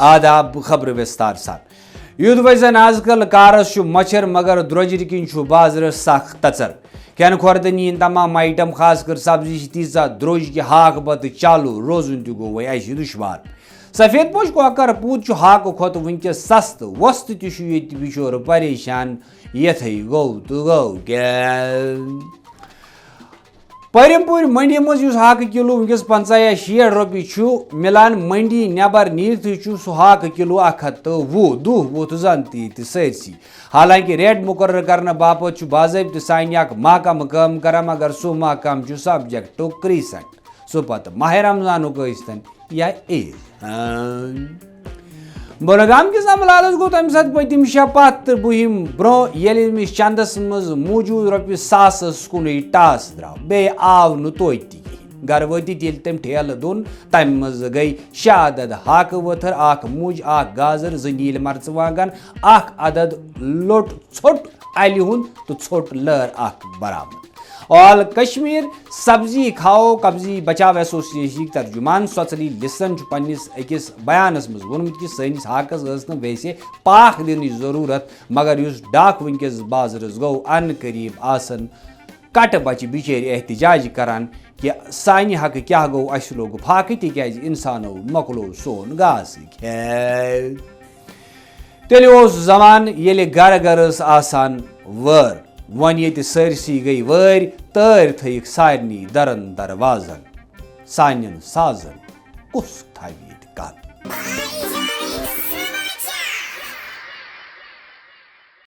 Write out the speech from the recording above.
آداب خبر وستار سان یُتھ وۄنۍ زن آز کل کارس چھُ مچھر مگر درٛوجرِ کِنۍ چھُ بازرس سخ تژر کھٮ۪نہٕ کھۄردٲنی ہٕنٛدۍ تمام آیٹم خاص کر سبزی چھِ تیٖژاہ درٛوج کہِ ہاکہٕ بتہٕ چالوٗ روزُن تہِ گوٚو وۄنۍ اَسہِ دُشوار سفید پوش کۄکر پوٗت چھُ ہاکہٕ کھۄتہٕ وٕنکیٚس سستہٕ وۄستہٕ تہِ چھُ ییٚتہِ بِچور پریشان یِتھٕے گوٚو تہٕ گوٚو کیٛاہ پٔرِم پوٗرِ منڈی منٛز یُس ہاکہٕ کِلوٗ وٕنکیٚس 50 یا 60 رۄپیہِ چھُ مِلان منڈی نٮ۪بر نیٖرتھٕے چھُ سُہ ہاکہٕ کِلوٗ 110 دۄہ ووت زن تہِ ییٚتہِ سٲرسٕے حالانکہِ ریٹ مُقرر کرنہٕ باپتھ چھُ باضٲبطہٕ سانہِ اکھ محکمہٕ کٲم کران مگر سُہ محکمہٕ چھُ سبجیکٹ ٹو کریسنٹ سُہ پتہٕ ماہ رمضانُک ٲسۍتن یا عیٖد بۄنگام کِس عملالس گوٚو تمہِ ساتہٕ پٔتِم 6 پتھ تہٕ بُہِم برونٛہہ ییٚلہِ أمِس چندس منٛز موٗجوٗد رۄپیہِ ساسس کُنُے ٹاس درٛاو بیٚیہِ آو نہٕ توتہِ تہِ کِہینۍ گرٕ وٲتِتھ ییٚلہِ تٔمۍ ٹھیلہٕ دوٚن تمہِ منٛز گٔیے 6 عدد ہاکہٕ ؤتھٕر 1 مُج 1 گازر 2 نیٖلۍ مرژٕوانگن 1 عدد لوٚٹ ژھوٚٹ الہِ ہُنٛد تہٕ ژھوٚٹ لٲر 1 برابر آل کشمیر سبزی کھاو قبضی بچاو ایسوسیشنٕکۍ ترجمان سوژلی لسن چھُ پننِس أکِس بیانس منٛز ووٚنمُت کہِ سٲنِس ہاکس ٲس نہٕ ویسے پاکھ دِنٕچ ضروٗرت مگر یُس ڈاکھ وٕنکیٚس بازرس گوٚو ان قریٖب آسن کٹہٕ بچہِ بِچٲرۍ احتجاج کران کہِ سانہِ حقہٕ کیٛاہ گوٚو اَسہِ لوٚگ پھاکہٕ تِکیٛازِ اِنسانو مۄکلوو سون گاسہٕ کھٮ۪تھ تیٚلہِ اوس زمانہٕ ییٚلہِ گرٕ گرٕ ٲس آسان وٲر وۄنۍ ییٚتہِ سٲرسٕے گٔے وٲرۍ تٲرۍ تھٲیِکھ سارنٕے درن دروازن سانٮ۪ن سازن کُس تھاوِ ییٚتہِ کَن